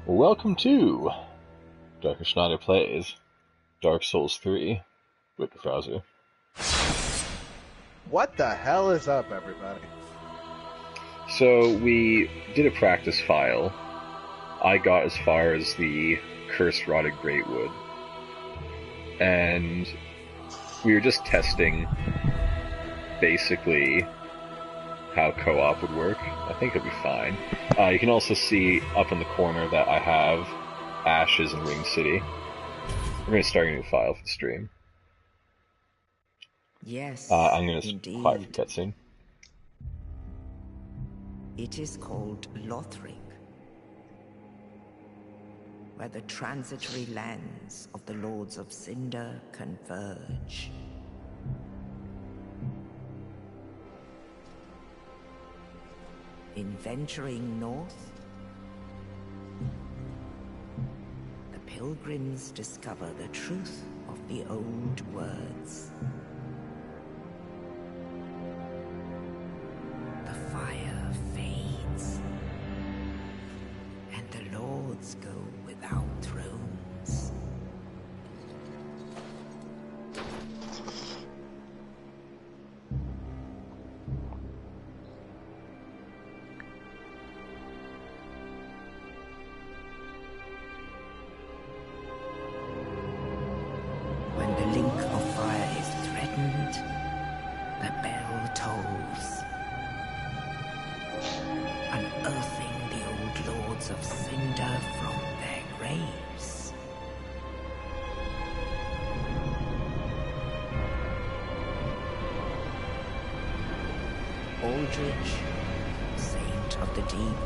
Welcome to Dr. Schneider Plays Dark Souls 3 with the Frowser. What the hell is up, everybody? So, we did a practice file. I got as far as the Cursed Rotted Greatwood. And we were just testing, basically, how co-op would work. I think it'll be fine. You can also see up in the corner that I have Ashes in Ring City. We're going to start a new file for the stream. Yes, I'm going to indeed. quiet for cutscene. It is called Lothric, where the transitory lands of the Lords of Cinder converge. In venturing north, the pilgrims discover the truth of the old words. The fire fades, and the lords go without thrones. When the link of fire is threatened, the bell tolls, unearthing the old lords of Cinder from their graves. Aldrich, saint of the deep,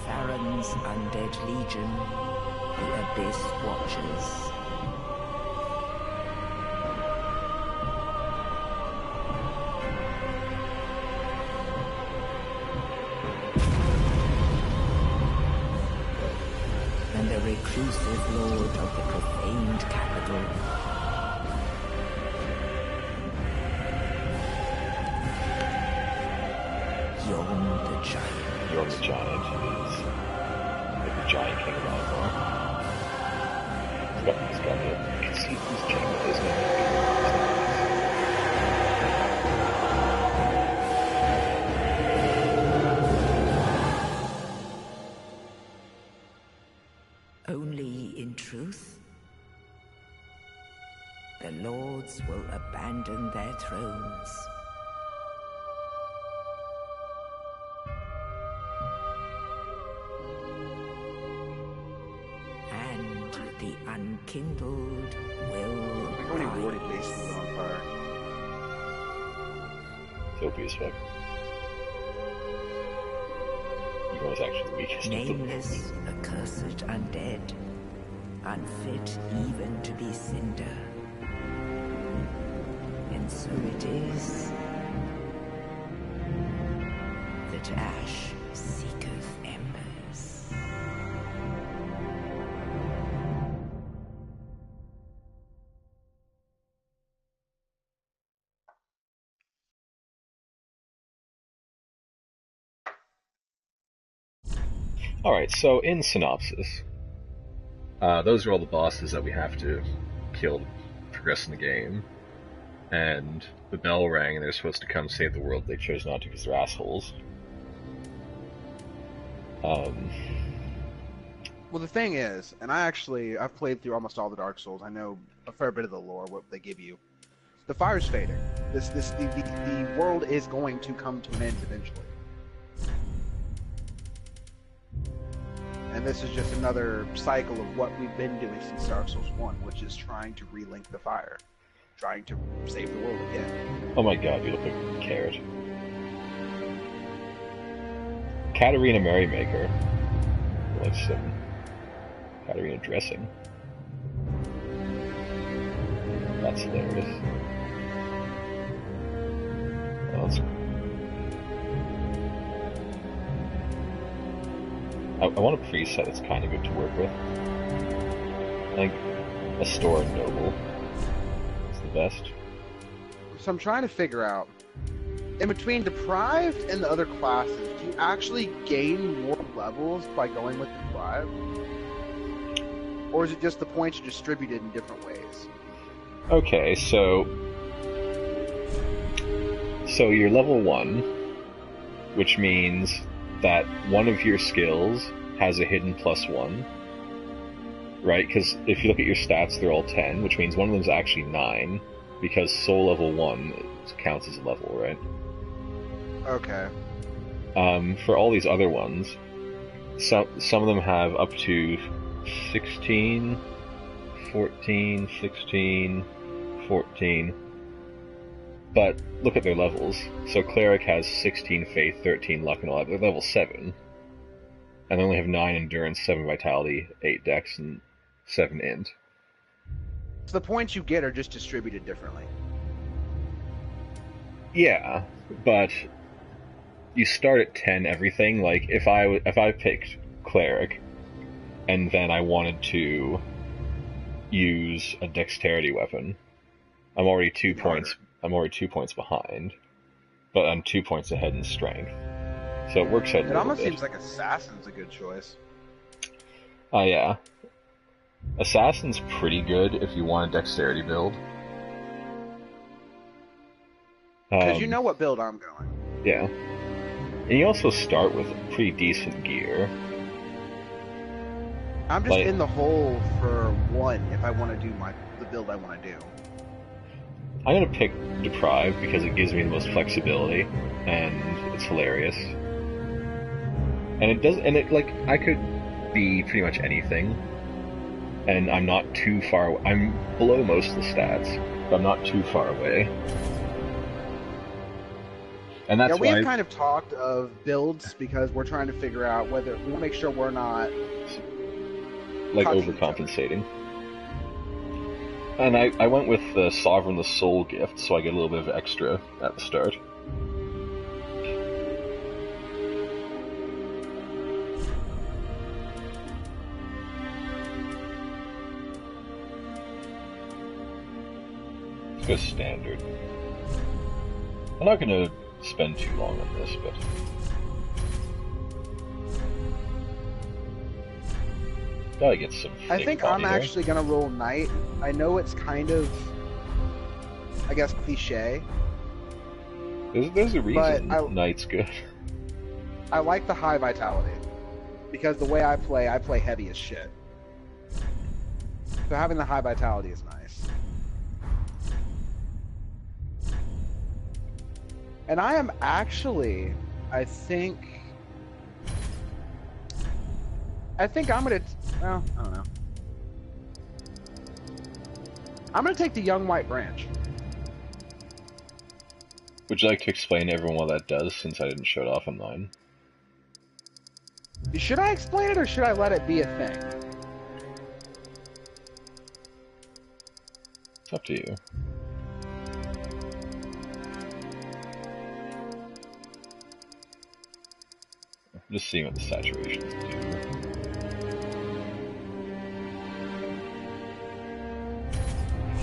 Farron's undead legion, the Abyss Watchers. And the reclusive lord of the profaned capital. Yon the Giant. You're the Giant is like the Giant King of Alvar. He's got the you can see he's changing his name. Only in truth, the lords will abandon their thrones. And the unkindled will How many warning rise. bases on fire? It's OP as fuck. He was actually the weakest of them. Nameless, accursed undead, unfit even to be cinder. And so it is that ash seeketh embers. Alright, so in synopsis, those are all the bosses that we have to kill to progress in the game. And the bell rang and they're supposed to come save the world. They chose not to because they're assholes. Well, the thing is, and I've played through almost all the Dark Souls. I know a fair bit of the lore, what they give you. The fire's fading. The world is going to come to an end eventually. And this is just another cycle of what we've been doing since Dark Souls 1, which is trying to relink the fire. Trying to save the world again. Oh my god, you look like a carrot. Katarina Merrymaker. Like some Katarina dressing. That's hilarious. Oh, that's... I want a preset that's kind of good to work with. Like, a store and noble. It's the best. So I'm trying to figure out, in between deprived and the other classes, do you actually gain more levels by going with deprived? Or is it just the points are distributed in different ways? Okay, so you're level 1, which means that one of your skills has a hidden +1, right? Because if you look at your stats, they're all 10, which means one of them is actually 9, because soul level 1 counts as a level, right? Okay. For all these other ones, some of them have up to 16, 14, 16, 14. But look at their levels. So Cleric has 16 Faith, 13 Luck, and 11. They're level 7. And they only have 9 Endurance, 7 Vitality, 8 Dex, and 7 Int. So the points you get are just distributed differently. Yeah, but you start at 10 everything. Like, if I picked Cleric, and then I wanted to use a Dexterity weapon, I'm already 2 points behind, but I'm 2 points ahead in Strength. So it works out a little bit. It almost seems like Assassin's a good choice. Yeah. Assassin's pretty good if you want a Dexterity build. Because you know what build I'm going. Yeah. And you also start with pretty decent gear. I'm just in the hole for 1 if I want to do the build I want to do. I'm gonna pick Deprived because it gives me the most flexibility, and it's hilarious. And I could be pretty much anything, and I'm not too far. I'm below most of the stats, but I'm not too far away. And that's why we've kind of talked of builds because we're trying to figure out whether we want to make sure we're not like overcompensating. And I went with the Sovereign the Soul gift, so I get a little bit of extra at the start. Let's go standard. I'm not going to spend too long on this, but gotta get some. I think I'm actually gonna roll Knight. I know it's kind of, I guess, cliche. There's a reason Knight's good. I like the high vitality because the way I play heavy as shit. So having the high vitality is nice. And I am actually, I think I'm gonna. Well, I don't know. I'm gonna take the Young White Branch. Would you like to explain to everyone what that does, since I didn't show it off on mine? Should I explain it, or should I let it be a thing? It's up to you. Just seeing what the saturations do.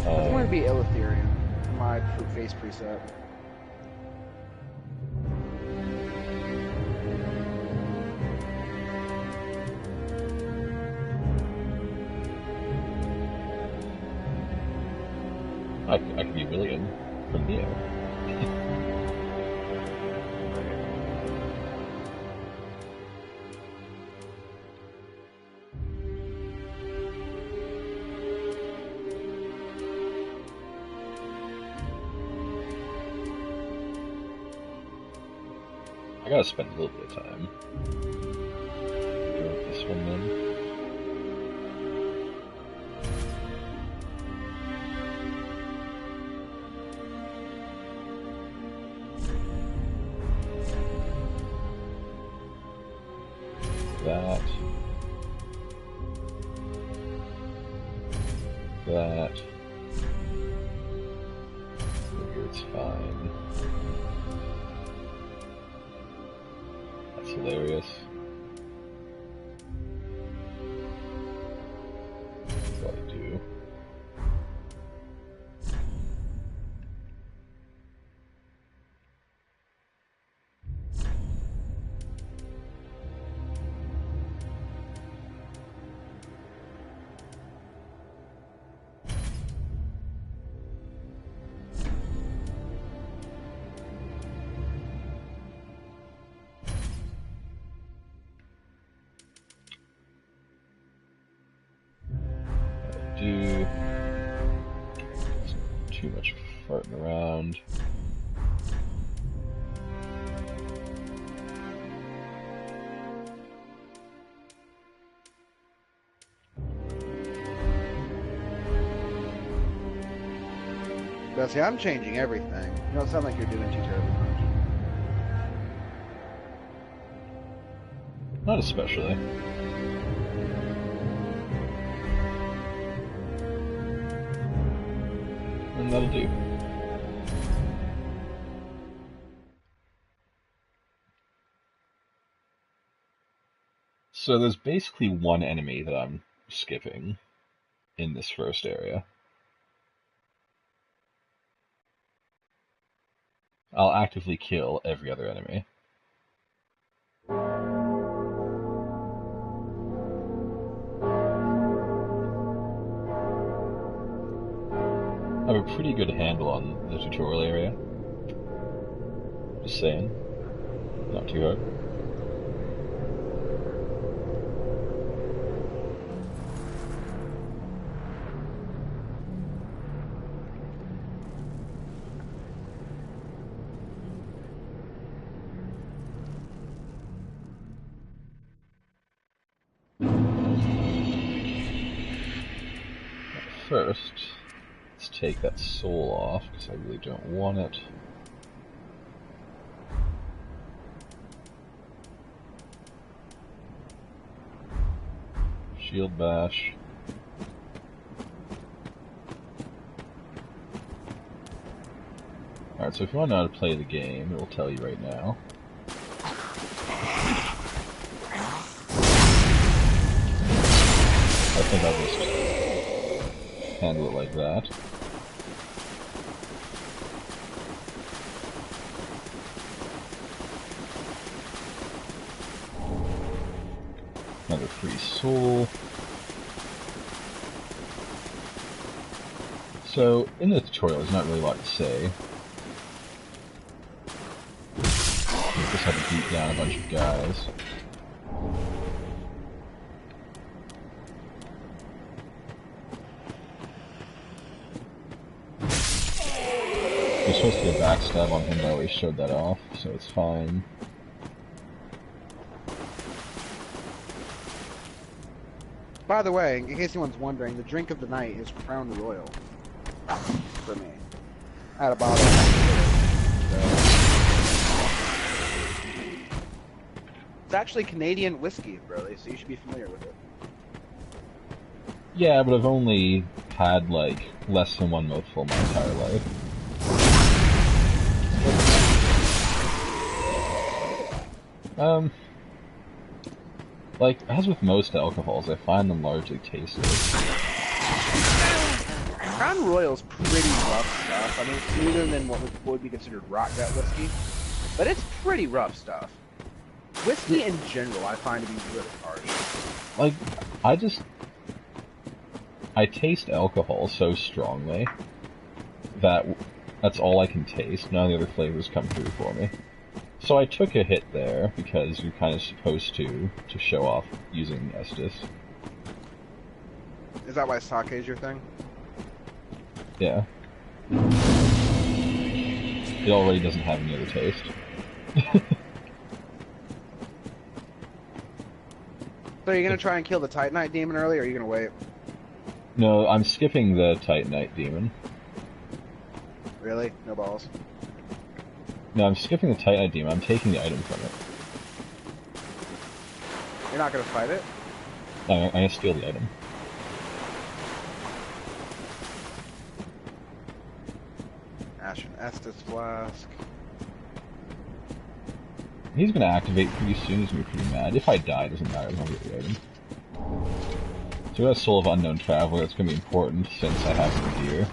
I want to be Eleutherium, my face preset. I could be William from Neo. I gotta spend a little bit of time. Go with this one then. That. Maybe it's fine. That's hilarious. What do I do? do. Too much farting around. But see, I'm changing everything. You don't sound like you're doing too terribly much. Not especially. And that'll do. So there's basically one enemy that I'm skipping in this first area. I'll actively kill every other enemy. I have a pretty good handle on the tutorial area. Just saying. Not too hard. First, let's take that soul off, because I really don't want it. Shield bash. Alright, so if you want to know how to play the game, it will tell you right now. I think I'll just handle it like that. Another free soul. So, in the tutorial, there's not really a lot to say. You just have to beat down a bunch of guys. You're supposed to get a backstab on him, but I always showed that off, so it's fine. By the way, in case anyone's wondering, the drink of the night is Crown Royal. For me. I had a bottle. It's actually Canadian whiskey, really, so you should be familiar with it. Yeah, but I've only had, like, less than one mouthful my entire life. Like, as with most alcohols, I find them largely tasteless. Crown Royal's pretty rough stuff. I mean, it's smoother than what would be considered rock gut whiskey, but it's pretty rough stuff. Whiskey in general, I find to be really harsh. Like, I taste alcohol so strongly that that's all I can taste. None of the other flavors come through for me. So I took a hit there, because you're kind of supposed to show off using Estus. Is that why sake is your thing? Yeah. It already doesn't have any other taste. So you're gonna try and kill the Titanite demon early, or are you gonna wait? No, I'm skipping the Titanite demon. Really? No balls. No, I'm skipping the Titanite demon. I'm taking the item from it. You're not gonna fight it? I'm gonna steal the item. Ashen Estus flask. He's gonna activate pretty soon. He's gonna be pretty mad. If I die, it doesn't matter. I'm gonna get the item. So we got Soul of Unknown Traveler. That's gonna be important since I have the gear.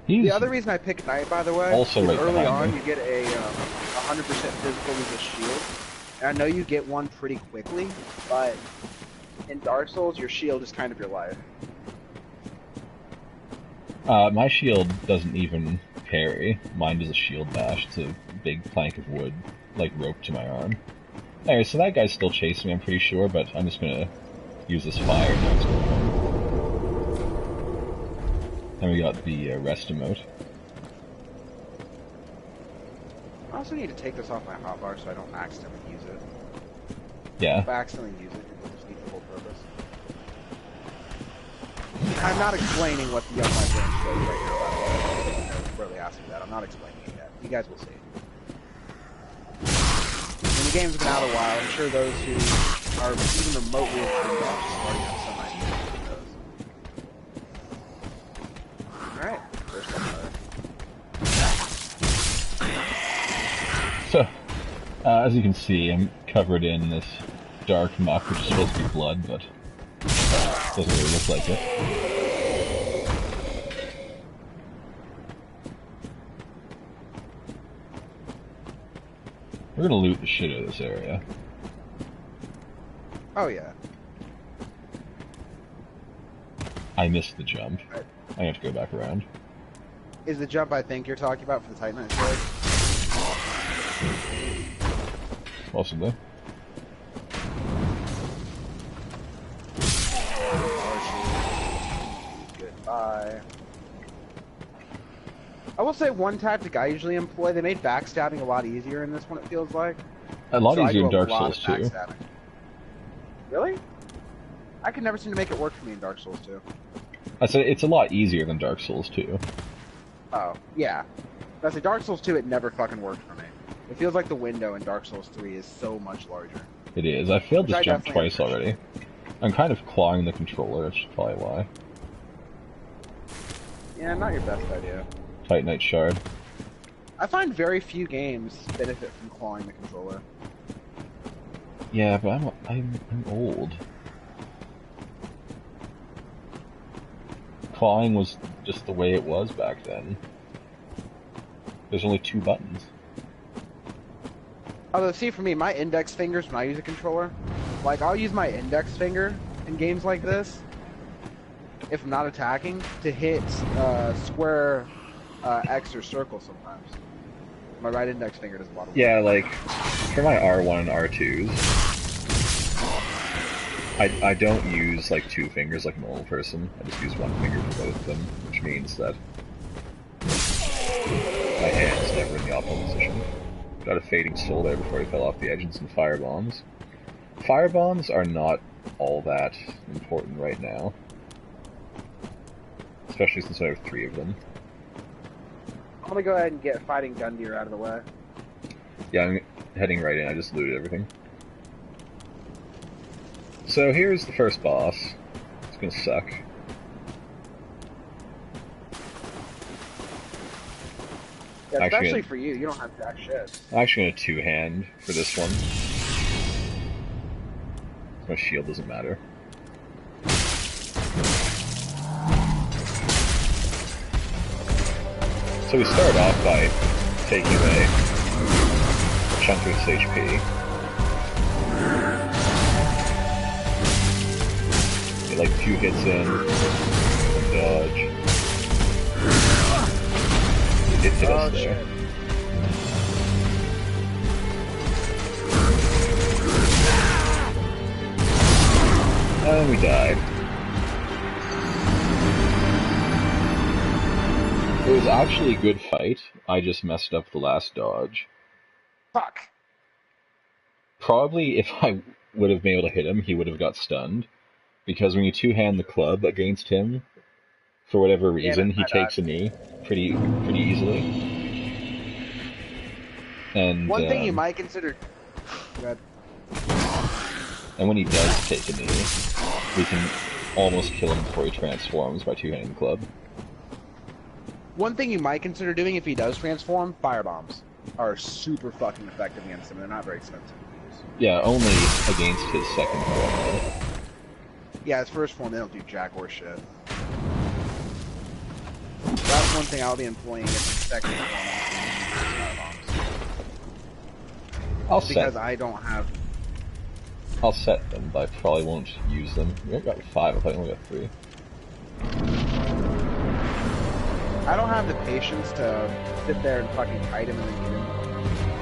The other reason I picked Knight, by the way, also is right early on me. you get a 100% physical resist shield. And I know you get one pretty quickly, but in Dark Souls, your shield is kind of your life. My shield doesn't even parry. Mine does a shield bash. It's a big plank of wood, like, roped to my arm. Alright, so that guy's still chasing me, I'm pretty sure, but I'm just gonna use this fire next to him. And we got the rest emote. I also need to take this off my hotbar so I don't accidentally use it. Yeah. If I accidentally use it, it will just need the whole purpose. I'm not explaining what the Young My Brain shows right here, by the way. Really asking that. I'm not explaining it yet. You guys will see. When the game's been out a while, I'm sure those who are even remotely interested in Dodge already have some idea what it does. Alright, first one. So, as you can see, I'm covered in this dark muck, which is supposed to be blood, but doesn't really look like it. We're gonna loot the shit out of this area. Oh yeah. I missed the jump. I have to go back around. Is the jump I think you're talking about for the Titanite sword? Possibly. Goodbye. I will say one tactic I usually employ, they made backstabbing a lot easier in this one, it feels like. A lot So easier in I do a Dark lot Souls of 2. backstabbing. Really? I could never seem to make it work for me in Dark Souls 2. I said it's a lot easier than Dark Souls 2. Oh, yeah. That's like Dark Souls 2, it never fucking worked for me. It feels like the window in Dark Souls 3 is so much larger. It is. I failed Which this I jump definitely twice already. I'm kind of clawing the controller, that's probably why. Yeah, not your best idea. Titanite shard. I find very few games benefit from clawing the controller. Yeah, but I'm old. Clawing was just the way it was back then. There's only 2 buttons. Although, see, for me, my index fingers, when I use a controller, like, I'll use my index finger in games like this, if I'm not attacking, to hit square, X or circle sometimes. My right index finger does a lot of work. Yeah, like, for my R1 and R2s, I don't use, like, 2 fingers like a normal person. I just use 1 finger for both of them, which means that my hand's never in the optimal position. Got a fading soul there before he fell off the edge and some fire bombs. Fire bombs are not all that important right now. Especially since I have 3 of them. I'm gonna go ahead and get Fighting Gundyr out of the way. Yeah, I'm heading right in. I just looted everything. So here's the first boss. It's gonna suck. Yeah, Actually, especially for you. You don't have jack shit. I'm actually gonna 2-hand for this one. My shield doesn't matter. So we start off by taking away a chunk of his HP. Get like 2 hits in, dodge. It hit us there. And we died. It was actually a good fight. I just messed up the last dodge. Fuck. Probably if I would have been able to hit him, he would have got stunned. Because when you 2-hand the club against him, for whatever reason, he takes a knee pretty easily. And one thing you might consider. Good. And when he does take a knee, we can almost kill him before he transforms by 2-handing the club. One thing you might consider doing if he does transform, firebombs are super fucking effective against him. They're not very expensive to use. Yeah, only against his second form, though. Yeah, his first form, they don't do jack or shit. That's one thing I'll be employing against his second form. Because I don't have... I'll set them, but I probably won't use them. We got 5, I thought we only got 3. I don't have the patience to sit there and fucking kite him and then get him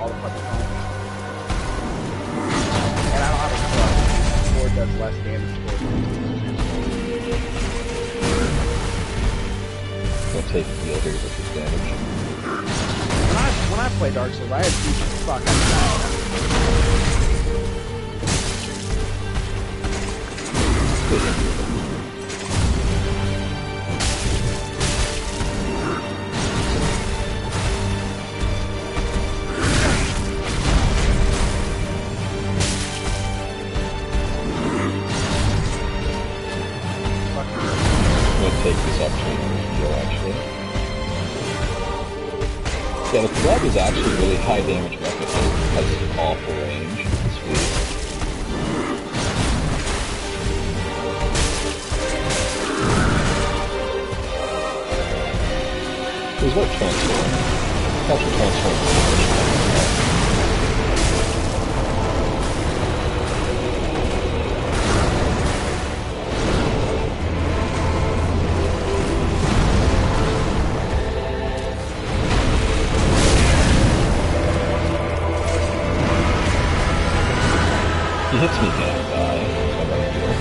all the fucking time. does less damage towards it. Don't take heal here with the damage. When I play Dark Souls, I had huge fuck out of Take this opportunity to heal, actually. Yeah, the club is actually a really high damage weapon. It has awful range and speed. There's what transform. That's what transform. He hits me, can't die. I'm right here.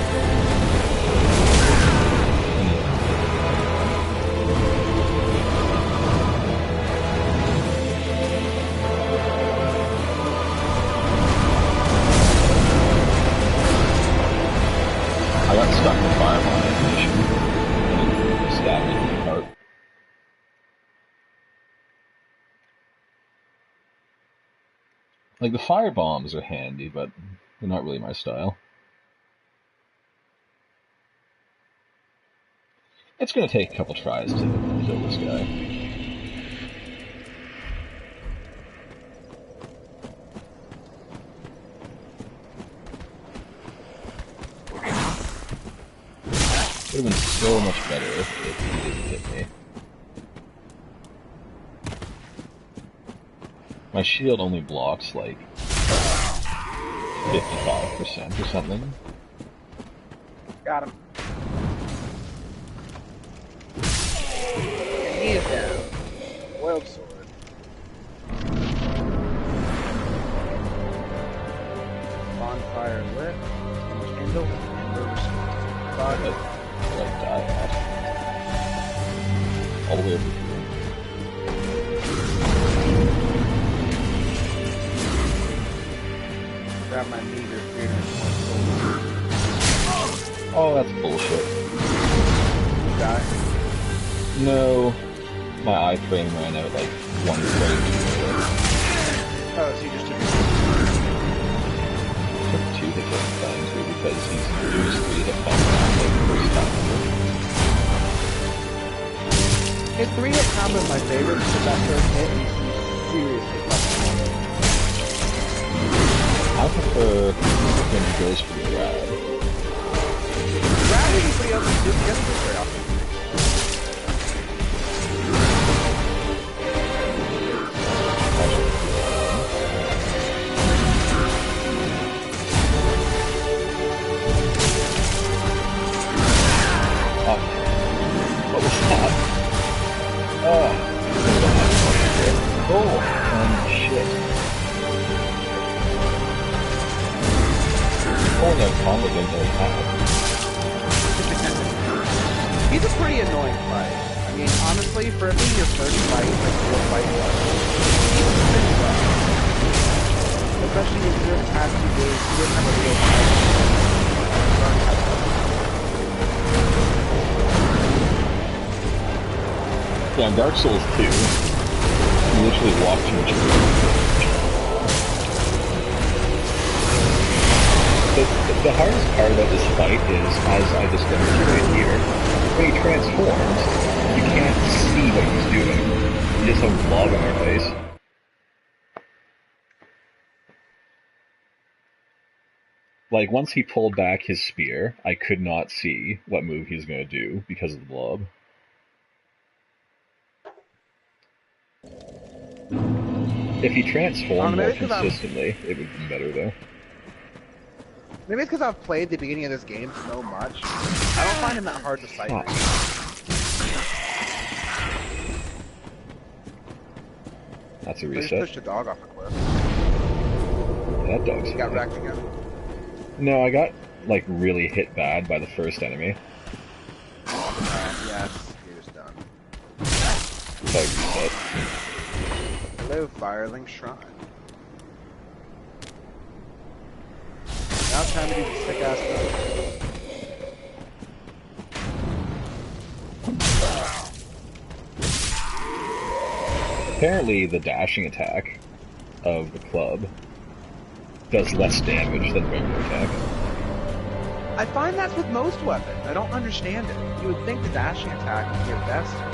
I got stuck in the fireball animation and it stabbed me in the heart. Like, the fire bombs are handy, but they're not really my style. It's going to take a couple tries to kill this guy. Would have been so much better if he didn't hit me. My shield only blocks like 55% or something. Got him. And he is down. Wild sword. Bonfire lit. Kindle. Like die off. All the way over here. Grab my meter, 320 gold. Oh, that's bullshit. Die. No. My iframe ran out like 1 frame too early. Oh, so you just took Took 2 hits at times because he's used 3 hit points now, like the first time. His 3-hit combo is my favorite because that first hit he's seriously fucking hard. I prefer when he goes for the rad. Rad is pretty else to do together very often. What was that? Oh, shit. Oh no, combo didn't really happen. He's a pretty annoying fight. I mean, honestly, for it being your first fight, like real fight, he's pretty well. Especially in the past 2 days, he didn't have a real fight. Yeah, in Dark Souls 2, you literally walk to each other. The hardest part about this fight is, as I just demonstrated here, when he transforms, you can't see what he's doing. You just have a blob on your face. Like, once he pulled back his spear, I could not see what move he was going to do because of the blob. If he transformed more consistently, it would have been better, though. Maybe it's because I've played the beginning of this game so much. I don't find him that hard to fight. Oh. That's a reset. I just pushed a dog off a cliff. That dog's He got wrecked again. No, I got like, really hit bad by the first enemy. Yes, he was done. So I reset. Hello, Firelink Shrine. Now it's time to do the sick ass Apparently, the dashing attack of the club does less damage than regular attack. I find that's with most weapons. I don't understand it. You would think the dashing attack would be your best attack.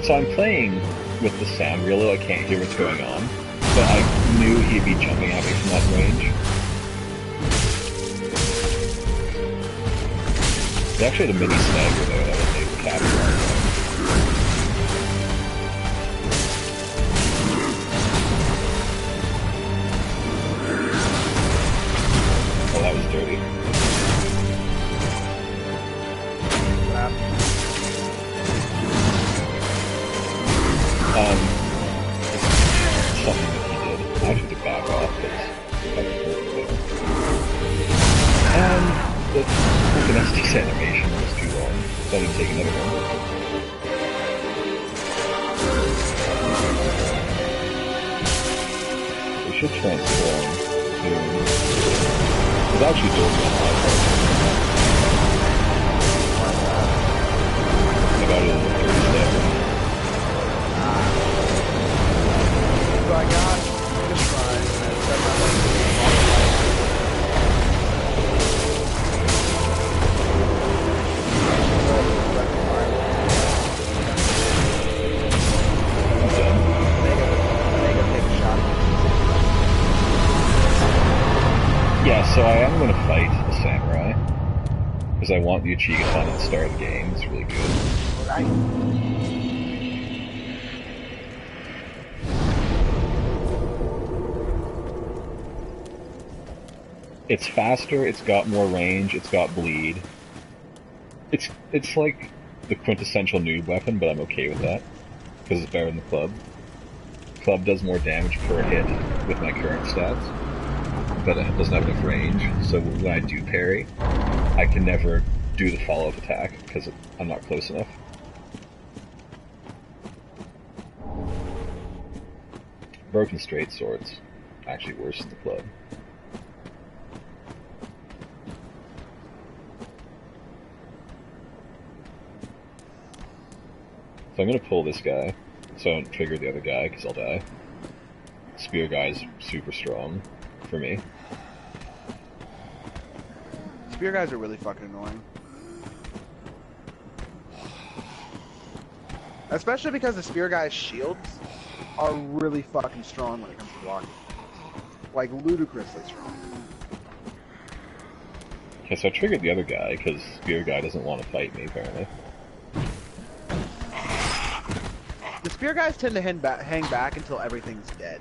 So I'm playing with the sound real low, I can't hear what's going on, but I knew he'd be jumping at me from that range. They actually had a mini Schneider there that was able to capture our range. Oh, that was dirty. Something that he did. I actually took back off because that was perfect. And the fucking Estes animation was too long, so I didn't take another one. We should transform soon. It's actually dirty on my part. I got it in the third step. So I got this shrine, and I set my leg Yeah, so I am going to fight a samurai, because I want the Uchigaton at the start of the game. It's really good. Right. It's faster, it's got more range, it's got bleed. It's like the quintessential noob weapon, but I'm okay with that, because it's better than the club. Club does more damage per hit with my current stats, but it doesn't have enough range, so when I do parry, I can never do the follow-up attack, because I'm not close enough. Broken straight sword's actually worse than the club. So I'm gonna pull this guy, so I don't trigger the other guy, because I'll die. Spear guy's super strong for me. Spear guys are really fucking annoying. Especially because the spear guy's shields are really fucking strong when it comes to blocking. Like, ludicrously strong. Okay, so I triggered the other guy, because Spear guy doesn't want to fight me, apparently. The spear guys tend to hang back until everything's dead.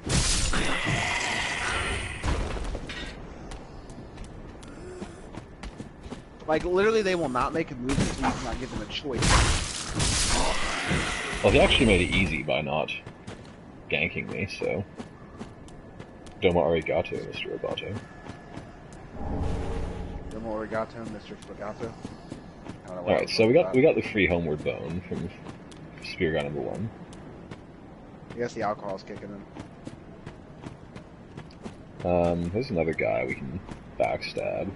Like, literally, they will not make a move until you cannot give them a choice. Well, he actually made it easy by not ganking me, so... Domo arigato, Mr. Roboto. Domo arigato, Mr. Fugato. Alright, so we got the free homeward bone from Spear guy number 1. I guess the alcohol's kicking in. There's another guy we can backstab.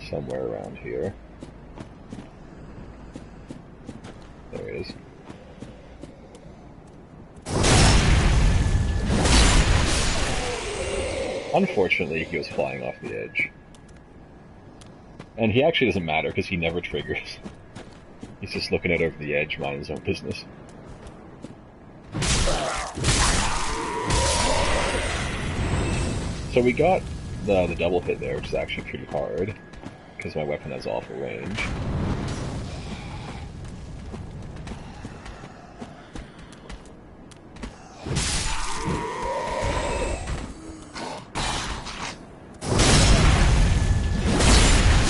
Somewhere around here. There he is. Unfortunately, he was flying off the edge. And he actually doesn't matter, because he never triggers. He's just looking out over the edge, minding his own business. So we got the double hit there, which is actually pretty hard, because my weapon has awful range.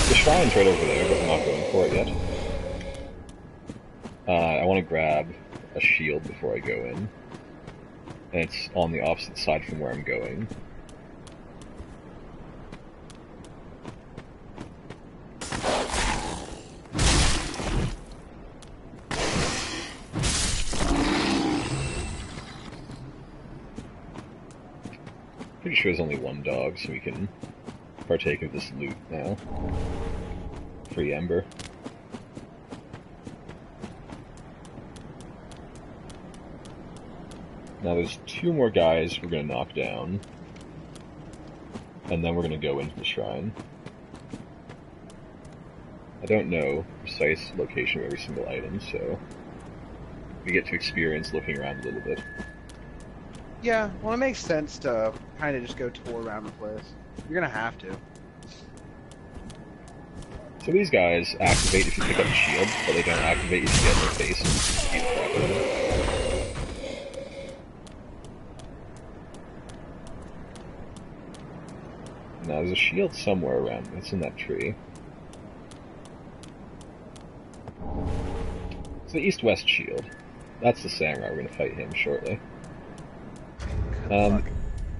The shrine's right over there, but I'm not going for it yet. I want to grab a shield before I go in. and it's on the opposite side from where I'm going. Pretty sure there's only one dog, so we can partake of this loot now. Free Ember. Now there's 2 more guys we're going to knock down, and then we're going to go into the shrine. I don't know the precise location of every single item, so we get to experience looking around a little bit. Yeah, well, it makes sense to kind of just go tour around the place. You're gonna have to. So these guys activate if you pick up a shield, but they don't activate if you get in their face and beat the crap out of them. Now there's a shield somewhere around. It's in that tree. It's the east-west shield. That's the samurai. We're going to fight him shortly.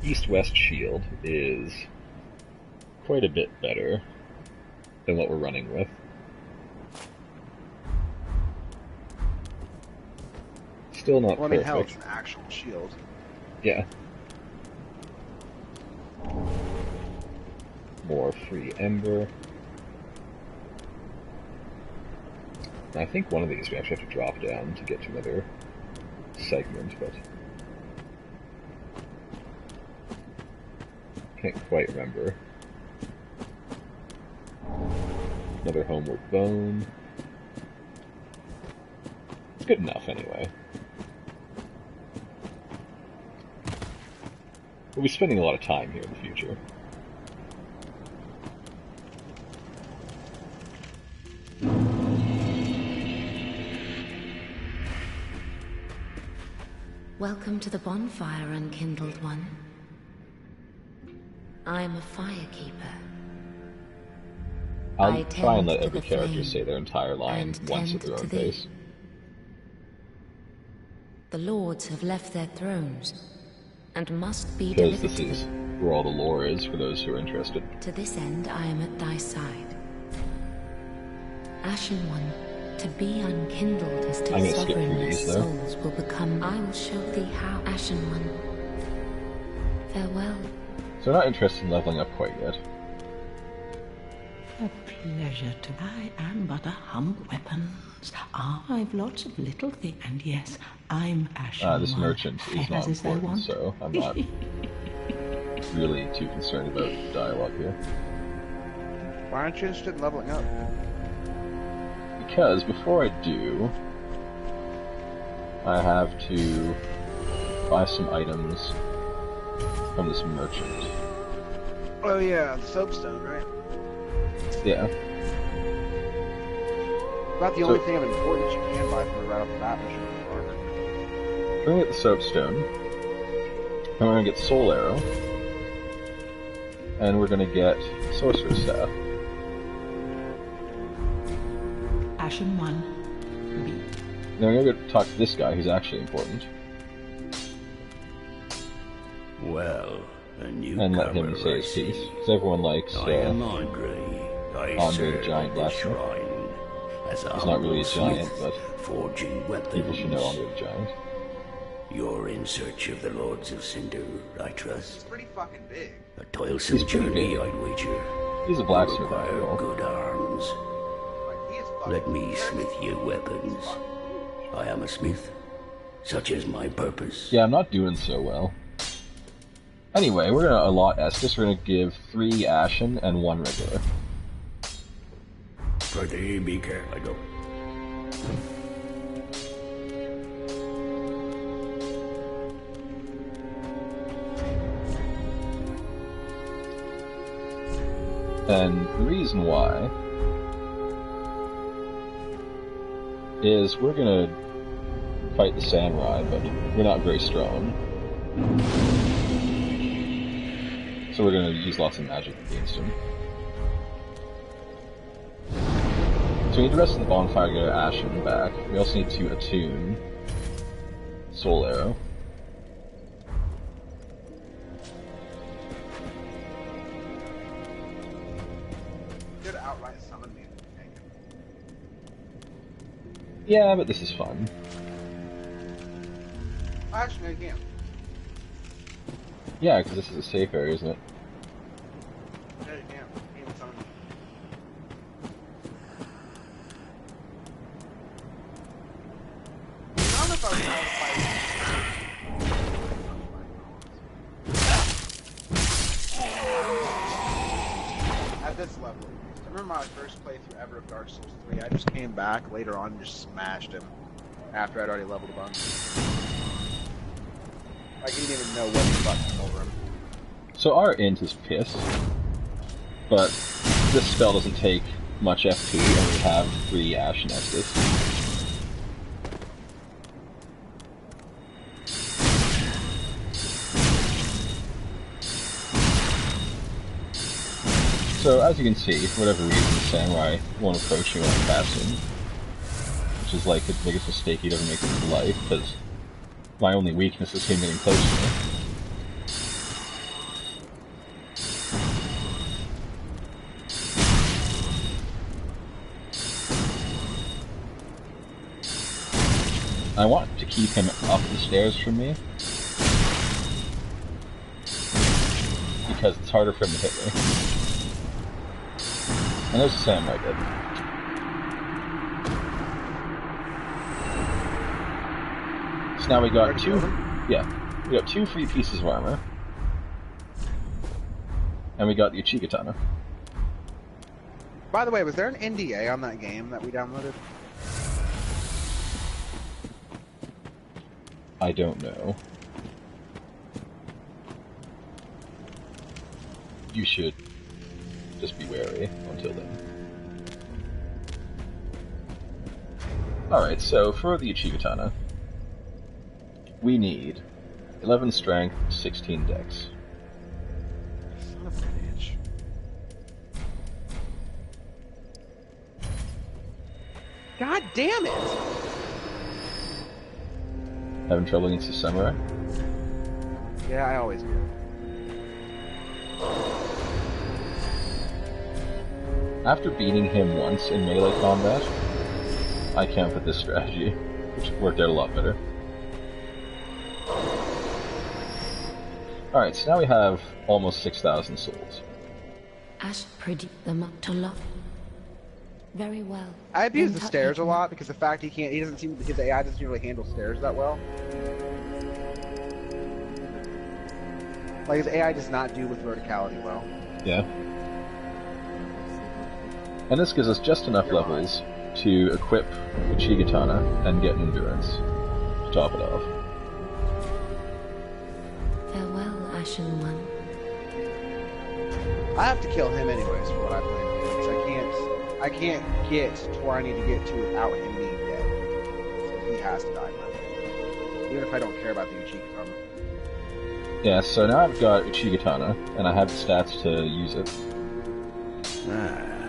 East-west shield is quite a bit better than what we're running with. Still not well, I mean, perfect. hell, it's an actual shield. Yeah. More free Ember. And I think one of these we actually have to drop down to get to another segment, but can't quite remember. Another homeward bone. It's good enough anyway. We'll be spending a lot of time here in the future. Welcome to the bonfire, unkindled one. I am a firekeeper. I'll try and let every character say their entire line once at their own pace. The lords have left their thrones and must be because delivered this to is them. where all the lore is for those who are interested. To this end, I am at thy side. Ashen One, to be unkindled is to I'm gonna skip through sovereign their these, though. souls will become. I will show thee how, Ashen One. Farewell. So we're not interested in leveling up quite yet. A pleasure to. I am but a humble weapons. I've lots of little things, and yes, I'm Ashen This One. merchant is not As is thy important, wont. so I'm not really too concerned about dialogue here. Why aren't you interested in leveling up? Because before I do, I have to buy some items from this merchant. Oh yeah, the soapstone, right? Yeah. About the only thing of importance you can buy from it right off the bat, mission armor. We're gonna get the soapstone, and we're gonna get soul arrow, and we're gonna get sorcerer's staff. Ashen One. B. Then we're gonna go talk to this guy who's actually important, Well, a newcomer, and let him say his piece. Because everyone likes I am Andre. I Andre the serve Giant at the last year. shrine as a He's not really a humble giant, smith, but forging weapons. people should know Andre the Giant. You're in search of the Lords of Cinder, I trust. It's pretty fucking big. A toilsome He's pretty journey, big. I'd wager. He's a You blacksmith after require all. good arms. Like, he is fucking Let me smith you weapons. I am a smith, such is my purpose. Yeah, I'm not doing so well. Anyway, we're gonna allot Estus. We're gonna give 3 Ashen and 1 regular. For thee, be careful. I go. And the reason why is we're gonna fight the samurai, but we're not very strong. So we're gonna use lots of magic against him. So we need the rest of the bonfire to get our Ashen back. We also need to attune Soul Arrow. Yeah, but this is fun. Actually, I can't. Yeah, because this is a safe area, isn't it? Yeah, you can't. It's on. I don't know if I was at this level. I remember my first playthrough ever of Dark Souls 3. I just came back later on and just smashed him after I'd already leveled a bunch. Like, he didn't even know what the fuck came over him. So our int is piss, but this spell doesn't take much FP, and we have 3 Ashen Estus. So as you can see, for whatever reason, Samurai won't approach me when I'm casting, which is like the biggest mistake he'd ever make in his life, because my only weakness is him getting close to me. I want to keep him up the stairs from me, because it's harder for him to hit me. And there's a Samurai dead. So now we got we got 2 free pieces of armor. And we got the Uchigatana. By the way, was there an NDA on that game that we downloaded? I don't know. You should just be wary until then. Alright, so for the Uchigatana, we need 11 strength, 16 dex. Son of a bitch. God damn it! Having trouble against the Samurai? Yeah, I always do. After beating him once in melee combat, I came up with this strategy, which worked out a lot better. Alright, so now we have almost 6,000 souls. Ash predict them up to love. Very well. I abuse Then the touch stairs a him. lot because the fact he doesn't seem, his AI doesn't really handle stairs that well. Like, his AI does not do with verticality well. Yeah. And this gives us just enough levels to equip the Uchigatana and get an endurance to top it off. Farewell, Ashen One. I have to kill him anyways for what I plan to do, because I can't get to where I need to get to without him being dead. He has to die first. Even if I don't care about the Uchigatana. Yeah, so now I've got Uchigatana, and I have the stats to use it.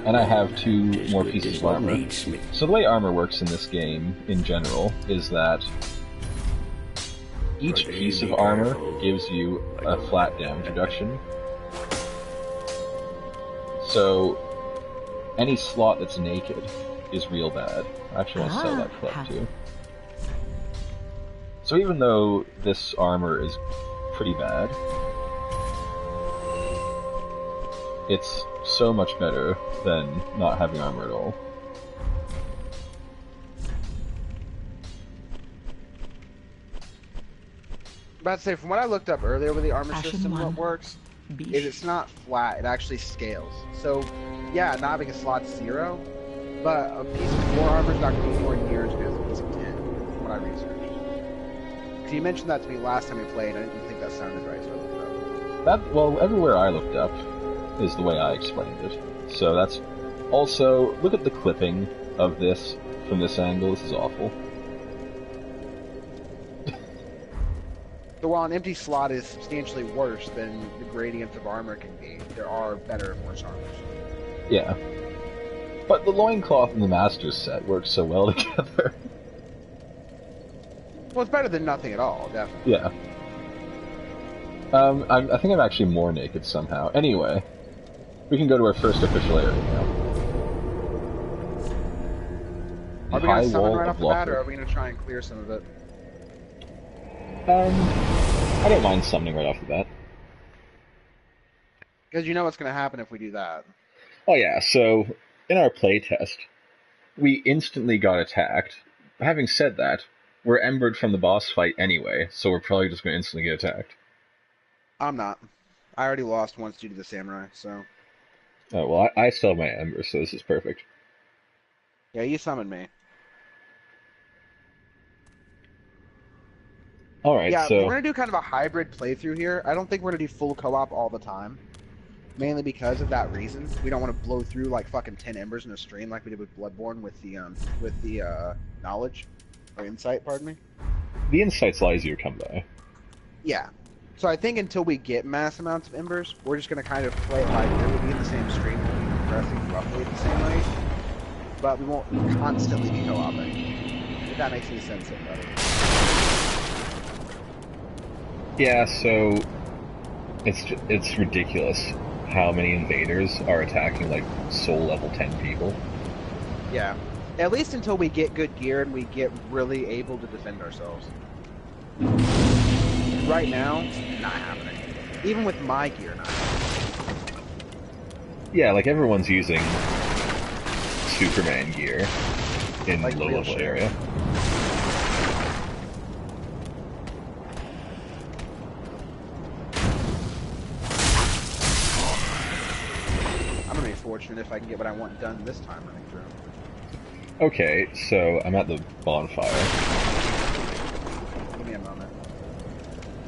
And I have 2 more pieces of armor. So the way armor works in this game, in general, is that each piece of armor gives you a flat damage reduction. So any slot that's naked is real bad. I actually want to sell that clip too. So even though this armor is pretty bad, it's so much better than not having armor at all. About to say, from what I looked up earlier with the armor Ashen system, what One. works Bish. is it's not flat, it actually scales. So, yeah, not having a slot's 0, but a piece of 4 armor is not going to be anywhere near as good as a piece of 10, from what I researched. Because you mentioned that to me last time we played, and I didn't think that sounded right, so I looked it up. Well, everywhere I looked up is the way I explained it. So that's also, look at the clipping of this from this angle. This is awful. So while an empty slot is substantially worse than the gradients of armor can be, there are better and worse armors. Yeah. But the loincloth and the Master's set work so well together. Well, it's better than nothing at all, definitely. Yeah. I think I'm actually more naked somehow. Anyway, we can go to our first official area now. Are we going high to summon wall right of off the bat, or blocker. are we going to try and clear some of it? I don't mind summoning right off the bat. Because you know what's going to happen if we do that. Oh yeah, so in our playtest, we instantly got attacked. Having said that, we're embered from the boss fight anyway, so we're probably just going to instantly get attacked. I'm not. I already lost once due to the samurai, so... Oh, well, I still have my ember, so this is perfect. Yeah, you summoned me. Alright, Yeah, so... we're going to do kind of a hybrid playthrough here. I don't think we're going to do full co-op all the time. Mainly because of that reason. We don't want to blow through like fucking 10 embers in a stream like we did with Bloodborne with the knowledge. Or insight, pardon me. The insight's a lot easier to come by. Yeah. So I think until we get mass amounts of embers, we're just going to kind of play it by ear. We'll be in the same stream, we'll be progressing roughly at the same rate. But we won't constantly be co-oping. If that makes any sense, everybody. Yeah, so... It's ridiculous how many invaders are attacking, like, soul level 10 people. Yeah. At least until we get good gear and we get really able to defend ourselves. Right now, not happening. Even with my gear, not happening. Yeah, like, everyone's using Superman gear in Like low-level real shit. area. I'm gonna be fortunate if I can get what I want done this time running through. Okay, so I'm at the bonfire. Give me a moment.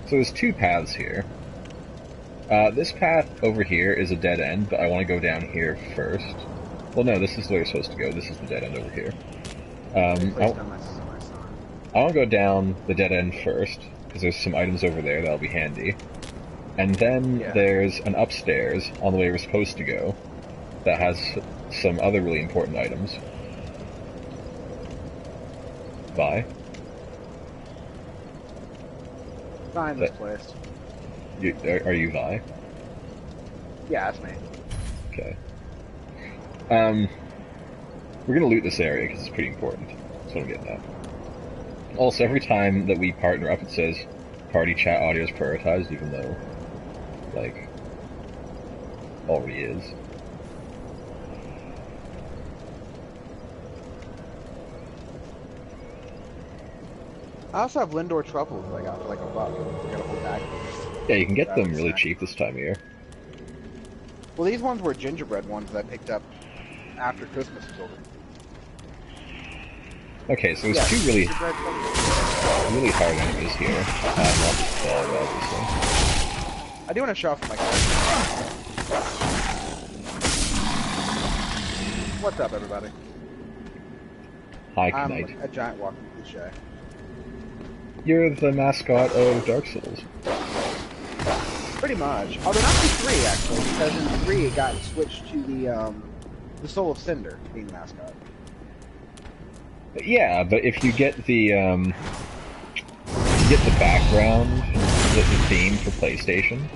So there's two paths here. This path over here is a dead end, but I want to go down here first. Well, no, this is where you're supposed to go. This is the dead end over here. Please don't mess with my son. I want to go down the dead end first, because there's some items over there that'll be handy. And then there's an upstairs on the way we're supposed to go that has some other really important items. Bye. Find this place. Are you Vi? Yeah, that's me. Okay. We're gonna loot this area because it's pretty important. That's what I'm getting at. Also, every time that we partner up, it says party chat audio is prioritized, even though, like, already is. I also have Lindor truffles that I got for like $1. I got a whole bag of them. Yeah, you can get them Rather really snack. cheap this time of year. Well, these ones were gingerbread ones that I picked up after Christmas was over. Okay, so there's Yeah, two really, gingerbread truffles. really hard enemies here. Not this dog, obviously. I do want to show off my guys. What's up, everybody? Hi, I'm Knight. a giant walking cliche. You're the mascot of Dark Souls. Pretty much. Although not in 3, actually, because in 3 it got switched to the Soul of Cinder being the mascot. Yeah, but if you get the background, the theme for PlayStation,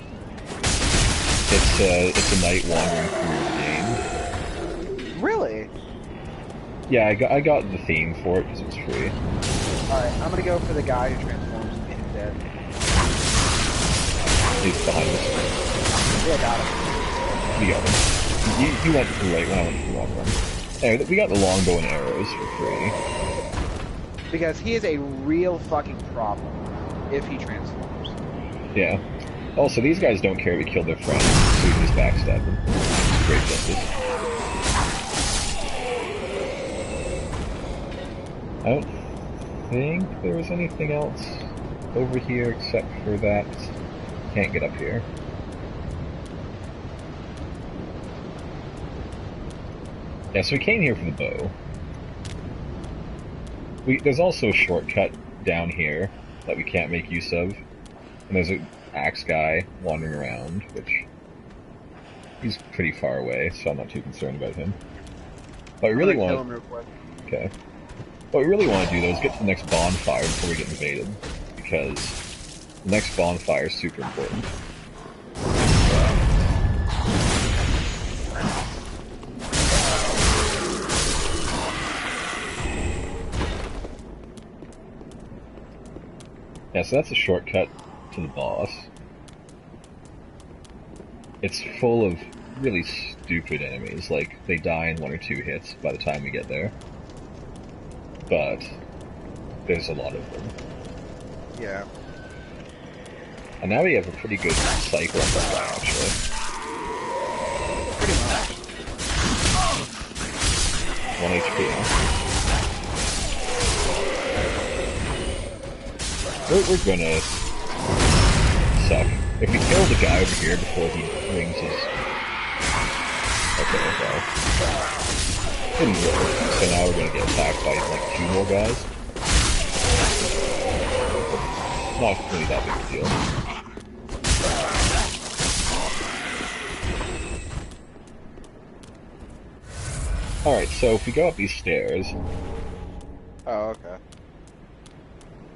it's a knight wandering through the game. Really? Yeah, I got the theme for it because it was free. Alright, I'm gonna go for the guy who transforms into Undead. He's behind us. Yeah, got him. We got him. You went to the right one, I went to the wrong one. Anyway, we got the longbow and arrows for free. Because he is a real fucking problem if he transforms. Yeah. Also, these guys don't care if we kill their friends, so we can just backstab them. Great justice. I don't think there was anything else over here except for that. Can't get up here. Yeah, so we came here for the bow. There's also a shortcut down here that we can't make use of. And there's an axe guy wandering around, which he's pretty far away, so I'm not too concerned about him. But we really I'm gonna want kill him real quick. Okay. What we really want to do, though, is get to the next bonfire before we get invaded, because the next bonfire is super important. Yeah, so that's a shortcut to the boss. It's full of really stupid enemies, like, they die in 1 or 2 hits by the time we get there. But there's a lot of them. Yeah. And now we have a pretty good cycle on this guy, actually. Pretty much. 1 HP. We're gonna suck. If we kill the guy over here before he rings his... Okay, well... Didn't work, so now we're gonna get attacked by, like, 2 more guys. Not really that big a deal. Alright, so if we go up these stairs... Oh, okay.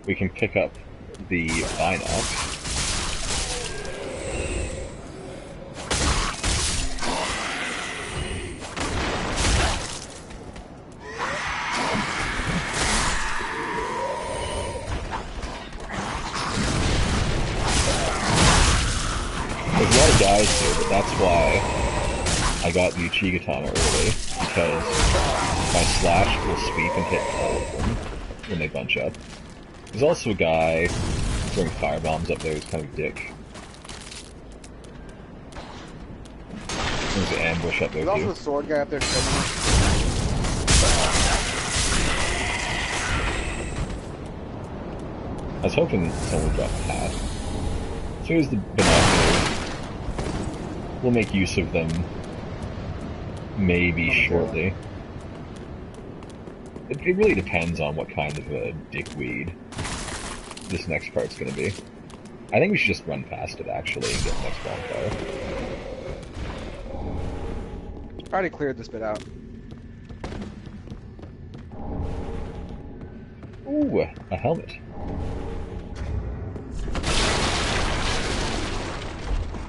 we can pick up the binocs. There's a lot of guys here, but that's why I got the Uchigatana early, because my slash will sweep and hit all of them when they bunch up. There's also a guy throwing firebombs up there who's kind of a dick. There's an ambush up there There's too. also a sword guy up there somewhere. I was hoping someone would drop a hat. So here's the binoculars. We'll make use of them maybe shortly. It really depends on what kind of a dickweed this next part's gonna be. I think we should just run past it actually and get the next bonfire. I already cleared this bit out. Ooh, a helmet.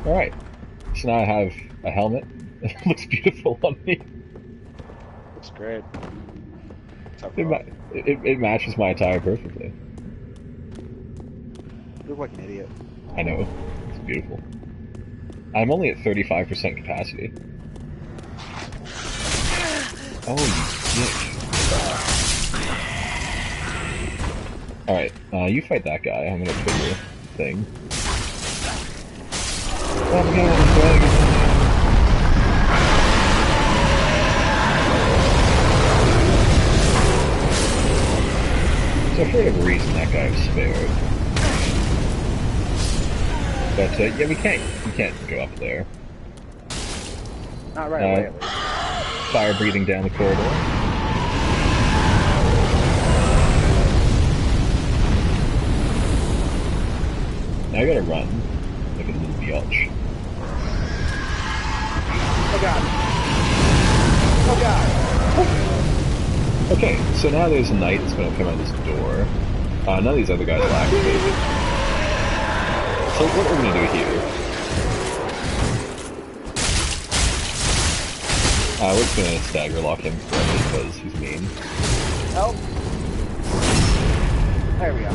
Alright, so now I have a helmet. It looks beautiful on me. Looks great. It matches my attire perfectly. You look like an idiot. I know. It's beautiful. I'm only at 35% capacity. Oh, you dick. Alright, you fight that guy. I'm gonna trigger the thing. Oh my god, I'm dragging. So for whatever reason, that guy was spared. But, yeah, we can't go up there. Not right away, at least. Fire breathing down the corridor. Now I gotta run, like a little biatch. Oh god. Oh god. Okay, so now there's a knight that's gonna come out this door. None of these other guys will activate it. So what we're gonna do here... we're just gonna stagger lock him because he's mean. Help. There we go.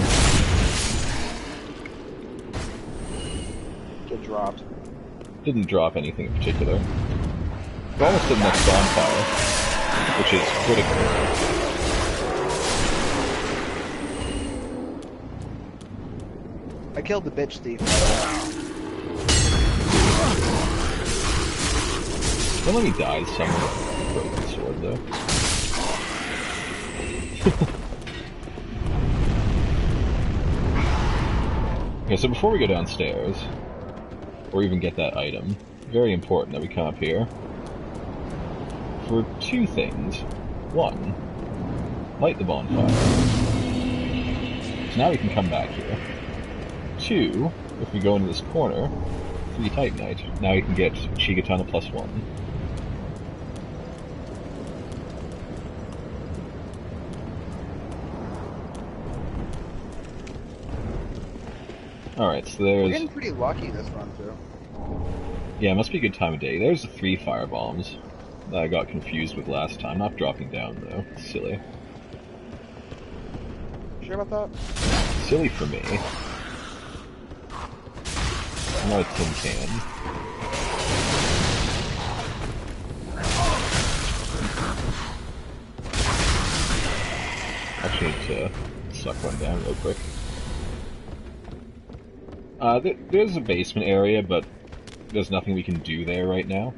Get dropped. Didn't drop anything in particular. We're almost at the next bonfire, which is critical. I killed the bitch thief. Don't let me die somewhere with a broken sword, though. Okay, so before we go downstairs, or even get that item, very important that we come up here for 2 things. 1, light the bonfire. So now we can come back here. 2, if we go into this corner, 3 Titanite. Now you can get Shigatana +1. Alright, so there's... We're getting pretty lucky this run through. Yeah, it must be a good time of day. There's the 3 firebombs that I got confused with last time. Not dropping down, though. Silly. Sure about that? Silly for me. I'm not a tin can. Actually need to suck one down real quick. There's a basement area, but there's nothing we can do there right now.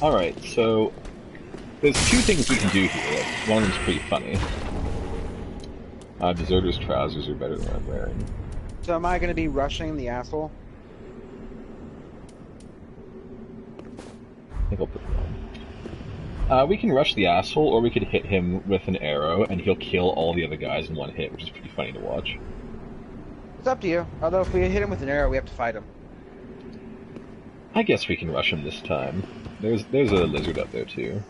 Alright, so there's two things we can do here. One of them's pretty funny. Deserter's trousers are better than what I'm wearing. So am I going to be rushing the asshole? I think I'll put them on. We can rush the asshole, or we could hit him with an arrow, and he'll kill all the other guys in one hit, which is pretty funny to watch. It's up to you. Although if we hit him with an arrow, we have to fight him. I guess we can rush him this time. There's a lizard up there too.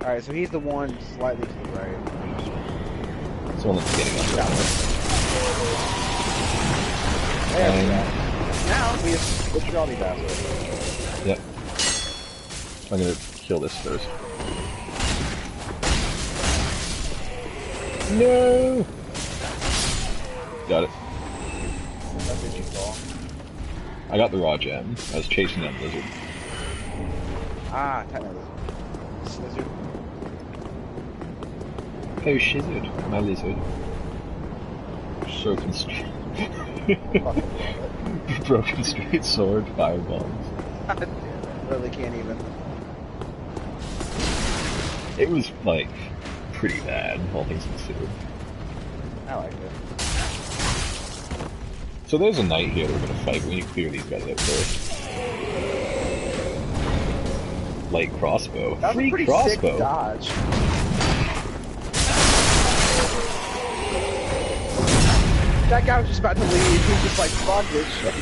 Alright, so he's the one slightly to the right. It's the one that's getting up there. There we go. Now we just withdraw these assholes. Yep. I'm gonna kill this first. No! Got it. What did you fall? I got the raw gem. I was chasing that lizard. Ah, technically. Lizard. Oh, shizard. My lizard. Broken straight. Broken straight sword, firebombs. God damn it. Really can't even. It was, like, pretty bad, all things considered. I like it. So there's a knight here that we're gonna fight. We need to clear these guys out first. Light crossbow. That was Free a pretty crossbow. sick dodge. That guy was just about to leave. He was just like, fuck this shit.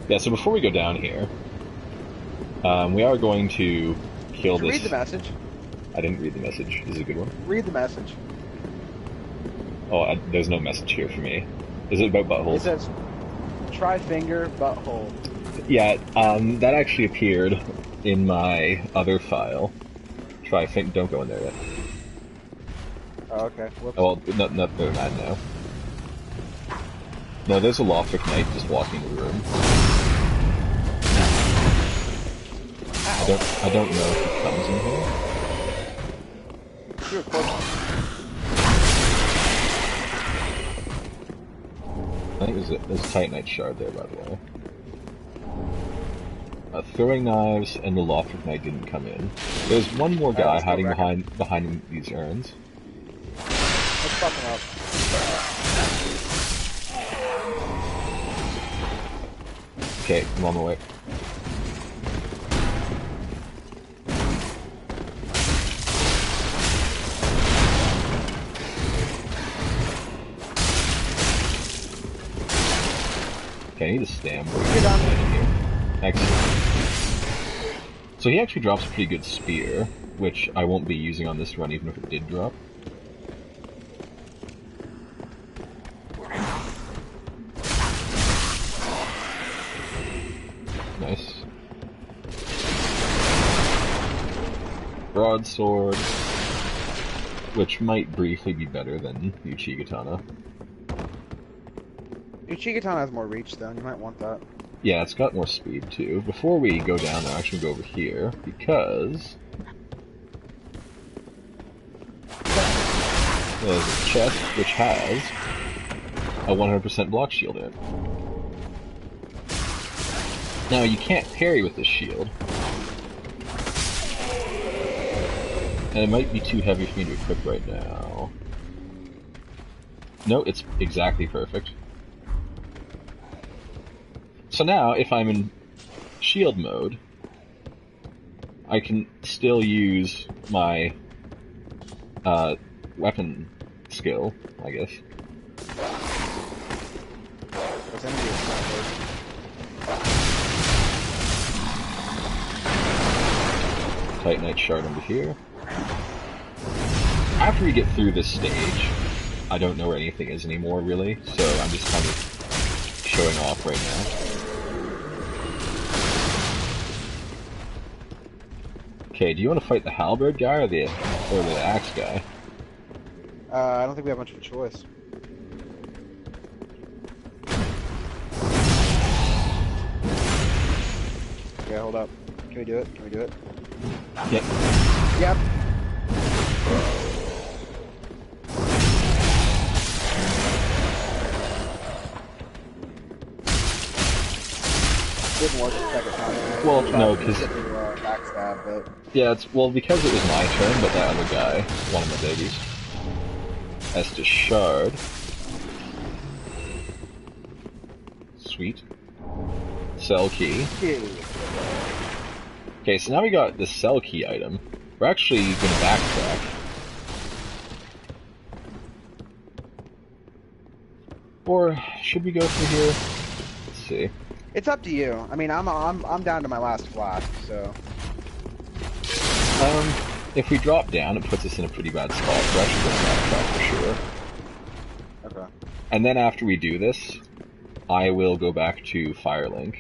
Yeah, so before we go down here, we are going to kill this... Read the message. I didn't read the message. This is a good one. Read the message. Oh, there's no message here for me. Is it about buttholes? It says, try finger, butthole. Yeah, that actually appeared in my other file. Don't go in there yet. Oh, okay. Whoops. Oh, well, not they're mad now. No, there's a Lothric knight just walking the room. I don't know if he comes in here. You're a corpse. I think there's a Titanite shard there, by the way. Throwing knives and the Lothric knight didn't come in. There's one more guy hiding behind these urns. Let's fuck him up. Okay, I'm on my way. Okay, I need to stand. Get on here. Excellent. So he actually drops a pretty good spear, which I won't be using on this run even if it did drop. Nice. Broadsword, which might briefly be better than Uchigatana. Uchigatana has more reach, though. You might want that. Yeah, it's got more speed, too. Before we go down, I'll actually go over here, because... there's a chest which has a 100% block shield in it. Now, you can't parry with this shield. And it might be too heavy for me to equip right now. No, it's exactly perfect. So now, if I'm in shield mode, I can still use my weapon skill, I guess. Titanite shard over here. After we get through this stage, I don't know where anything is anymore, really, so I'm just kind of showing off right now. Okay, do you want to fight the halberd guy or the axe guy? I don't think we have much of a choice. Okay, hold up. Can we do it? Can we do it? Yep. Yep. Didn't work the second time. Well, no, because backstab, but yeah, it's because it was my turn, but that other guy, one of my babies, has to shard. Sweet. Cell key. Okay, so now we got the cell key item. We're actually going to backtrack. Or should we go through here? Let's see. it's up to you. I mean, I'm down to my last flask, so. If we drop down, it puts us in a pretty bad spot. We're actually going to backtrack for sure. Okay. And then after we do this, I will go back to Firelink.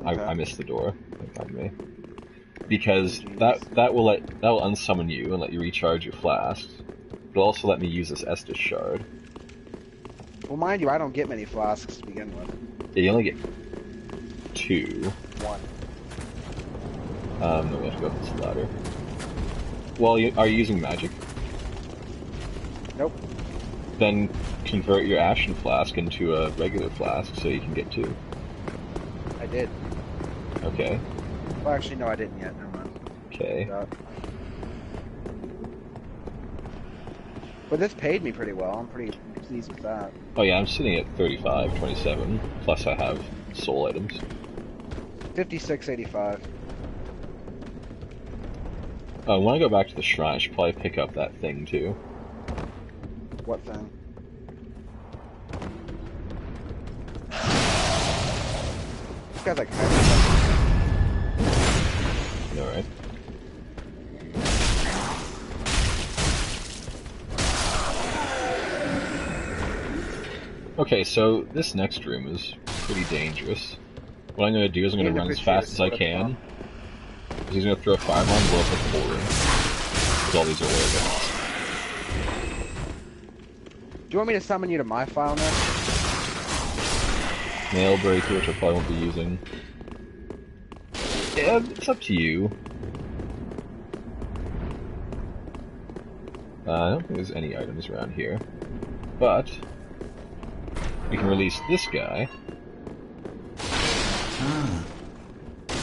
Okay. I missed the door. Pardon me. Because that will unsummon you and let you recharge your flasks. It'll also let me use this Estus shard. Well, mind you, I don't get many flasks to begin with. Yeah, you only get 2. One. No, we have to go up this ladder. Well, are you using magic? Nope. Then convert your Ashen flask into a regular flask so you can get 2. I did. Okay. Well, actually, no, I didn't yet. Never mind. Okay. But this paid me pretty well. I'm pretty pleased with that. Oh yeah, I'm sitting at 35.27. Plus I have soul items. 56.85. When I go back to the shrine, I should probably pick up that thing too. What thing? This guy's like Alright. Okay, so this next room is pretty dangerous. What I'm going to do is I'm going to run as fast as I can. Because he's going to throw a firebomb and blow up the whole room. Because all these are air Do you want me to summon you to my file next? Nail breaker, which I probably won't be using. Yeah, it's up to you. I don't think there's any items around here. But we can release this guy.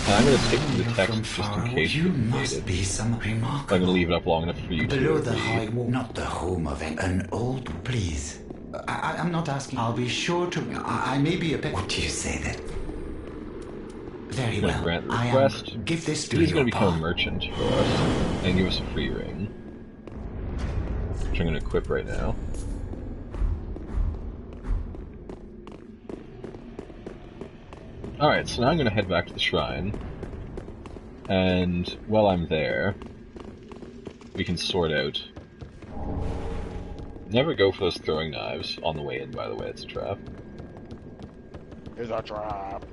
And I'm going to stick to the text just in case you must be some remarkable. I'm going to leave it up long enough for you Below to the high read. wall, not the home of an old. Please, I'm not asking. I'll be sure to. I may be a bit. What do you say then? Very well. Grant the request. Give this to He's your going to become pa. a merchant for us and give us a free ring, which I'm going to equip right now. Alright, so now I'm going to head back to the shrine, and while I'm there, we can sort out. Never go for those throwing knives on the way in, by the way, it's a trap. It's a trap.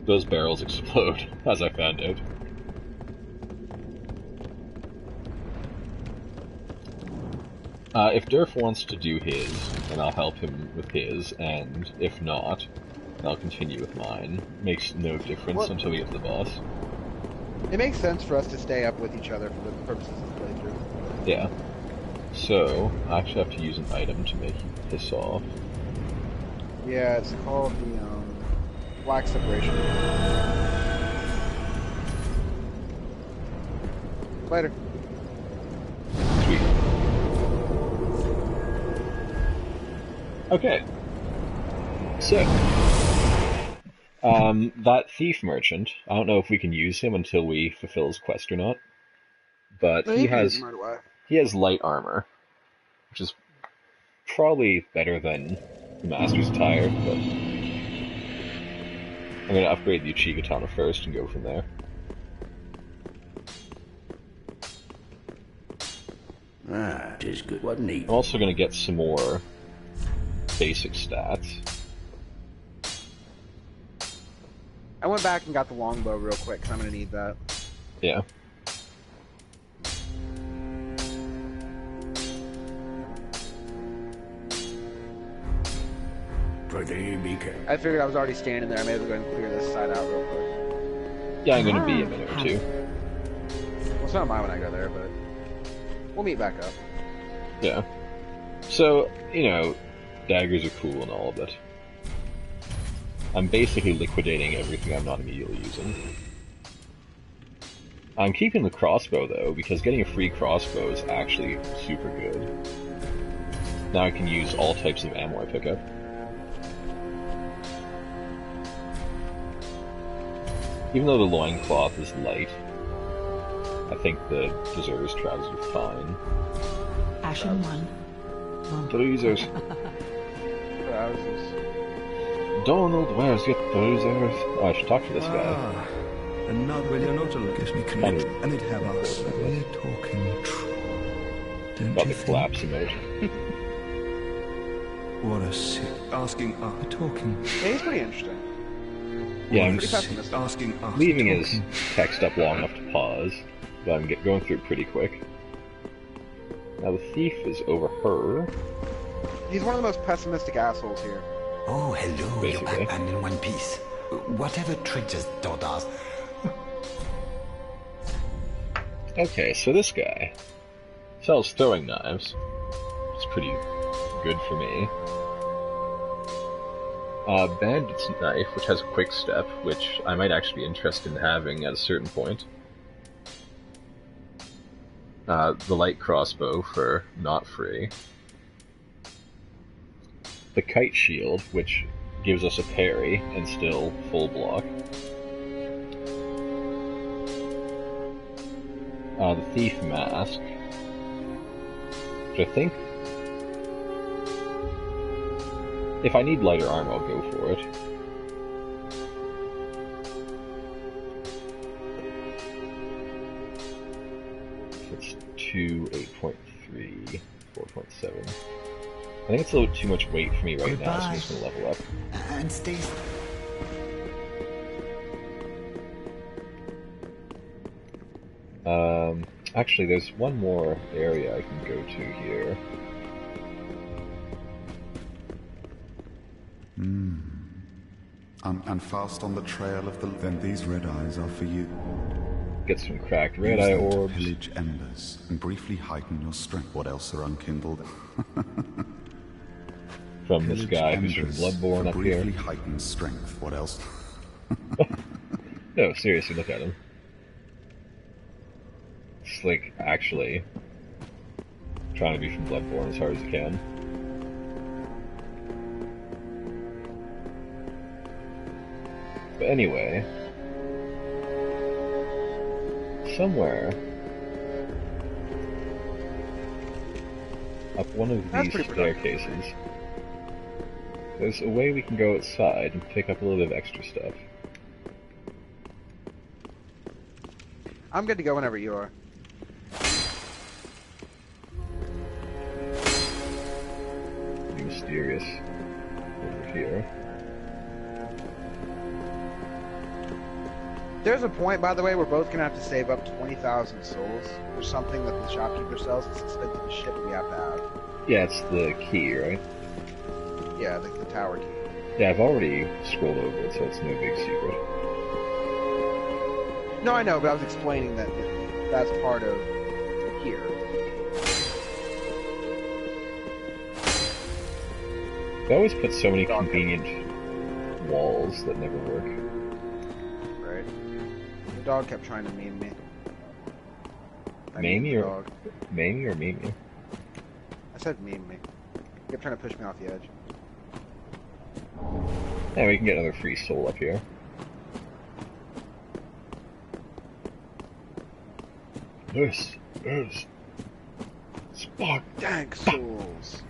Those barrels explode, as I found out. If Durf wants to do his, then I'll help him with his, and if not, I'll continue with mine. Makes no difference until we get to the boss. It makes sense for us to stay up with each other for the purposes of the playthrough. Yeah. So, I actually have to use an item to make you piss off. Yeah, it's called the Black Separation. Later. Sweet. Okay. So, that thief merchant, I don't know if we can use him until we fulfill his quest or not, but he has light armor, which is probably better than the Master's attire, but I'm going to upgrade the Uchigatana first and go from there. Ah, 'tis good. What neat. I'm also going to get some more basic stats. I went back and got the longbow real quick, because I'm going to need that. Yeah. Pretty be careful. I figured I was already standing there. I may as well go ahead and clear this side out real quick. Yeah, I'm gonna be a minute or two. Well, it's not mine when I go there, but we'll meet back up. Yeah. So, you know, daggers are cool and all, but I'm basically liquidating everything I'm not immediately using. I'm keeping the crossbow, though, because getting a free crossbow is actually super good. Now I can use all types of ammo I pick up. Even though the loincloth is light, I think the Deserter's trousers are fine. Ashen One. Trousers. Donald, where's your trousers? Oh, I should talk to this guy. Another will you not look at me connect and it have us. We're talking true. Don't Got you the think? collapse emoji. What a sick asking up talking. Yeah, he's pretty interesting. Yeah, I'm Pretty pessimistic. Asking us leaving his talking. text up long enough to pause, but I'm going through it pretty quick. Now the thief is over her. He's one of the most pessimistic assholes here. Oh, hello, you're Basically. Batman in one piece. Whatever triggers Dodas. Okay, so this guy sells throwing knives. It's pretty good for me. Bandit's knife, which has a quick step, which I might actually be interested in having at a certain point. The light crossbow for not free. The kite shield, which gives us a parry and still full block. The thief mask, which I think, if I need lighter armor, I'll go for it. It's 2, 8.3, 4.7. I think it's a little too much weight for me right now, so I'm just gonna level up. And stay. Actually, there's one more area I can go to here. And fast on the trail of the... Then these red eyes are for you. Get some cracked red Use eye them to orbs. pillage embers and briefly heighten your strength. What else are unkindled? From this Pillage guy who's from embers Bloodborne for up here. briefly heighten strength. What else? No, seriously, look at him. It's like, actually, trying to be from Bloodborne as hard as you can. But anyway, somewhere up one of That's these pretty productive. staircases, there's a way we can go outside and pick up a little bit of extra stuff. I'm good to go whenever you are. Be mysterious over here. There's a point, by the way, we're both gonna have to save up 20,000 souls. There's something that the shopkeeper sells that's expensive as shit that we have to have. Yeah, it's the key, right? Yeah, the tower key. Yeah, I've already scrolled over it, so it's no big secret. No, I know, but I was explaining that that's part of here. They always put so many convenient walls that never work. Right. The dog kept trying to meme me. I Meme memed the or dog. meme or meme you? I said meme me. He kept trying to push me off the edge. Yeah, we can get another free soul up here. This is Spark. Dang souls.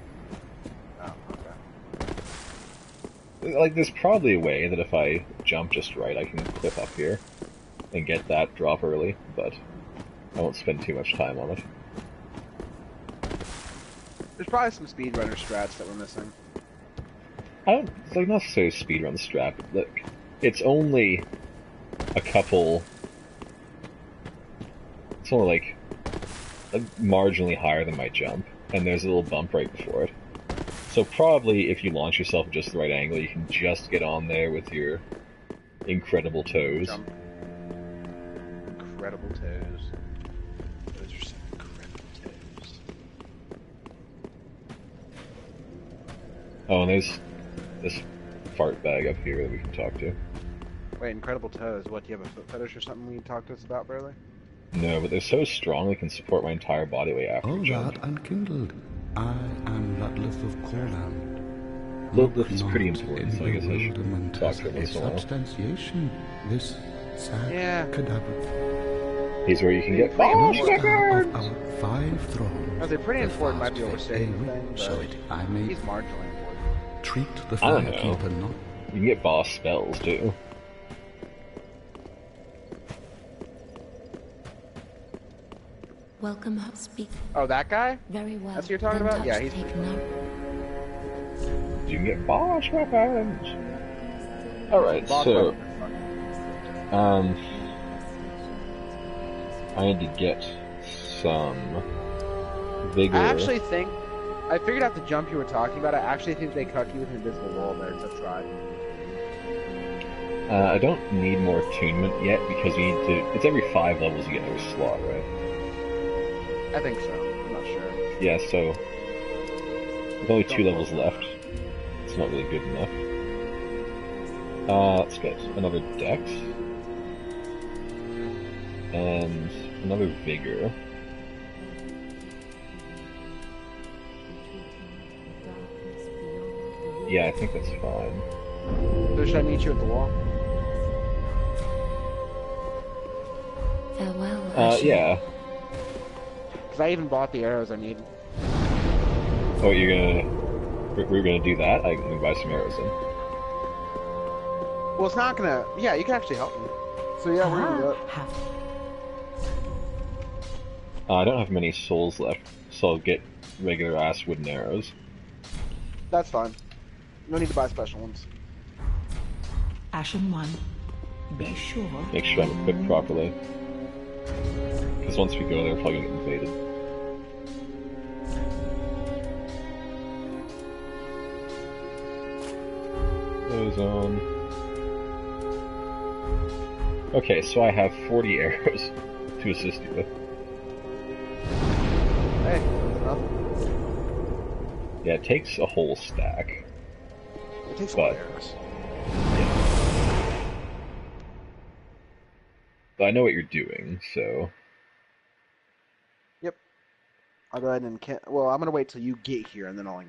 Oh, okay. Like, there's probably a way that if I jump just right, I can clip up here and get that drop early, but I won't spend too much time on it. There's probably some speedrunner strats that we're missing. I don't, it's like not necessarily speedrun strap. Look, it's only a couple It's only like marginally higher than my jump, and there's a little bump right before it. So probably if you launch yourself at just the right angle, you can just get on there with your incredible toes. Jump. Incredible toes. Those are some incredible toes. Oh, and there's this fart bag up here that we can talk to. Wait, incredible toes. What, do you have a foot fetish or something you talk to us about, Burley? No, but they're so strong they can support my entire body weight after Oh, a jump. that unkindled. I am Ludlith of Corland. Ludlith is pretty important, so I guess I should Bewilderment talk as to him a once in a while. substantiation. This sad Yeah. cadaver. He's where you can get Pretty boss important. weapons! Of our 5 thrones. I was pretty the important might be fast overstating fade the away, thing, so but it I may he's marginally important. treat the I don't know. firekeeper not. You can get boss spells, too. Welcome, speak. Oh, that guy? Very well. That's what you're talking Then about? Yeah, touch he's take pretty none. You can get boss weapons! Alright, Boss so... weapon. I need to get some vigor. I actually think, I figured out the jump you were talking about. I actually think they cut you with an invisible wall there, so try. I don't need more attunement yet because we need to. It's every 5 levels you get another slot, right? I think so. I'm not sure. Yeah, so. With only 2 levels left, it's not really good enough. Let's get another dex. And another vigor. Yeah, I think that's fine. So should I meet you at the wall? Farewell, Ashen. Yeah. Because I even bought the arrows I need. Oh, you're gonna... We're gonna do that? I can buy some arrows then. Well, it's not gonna... Yeah, you can actually help me. So yeah, we're gonna do it. I don't have many souls left, so I'll get regular ass wooden arrows. That's fine. No need to buy special ones. Ashen One, be sure. Make sure I'm equipped properly. Because once we go there, we're probably gonna get invaded. Those on. Okay, so I have 40 arrows to assist you with. Hey, that's enough. Yeah, it takes a whole stack. It takes a lot of But- arrows. But I know what you're doing, so... Yep. I'll go ahead and... Well, I'm gonna wait till you get here, and then I'll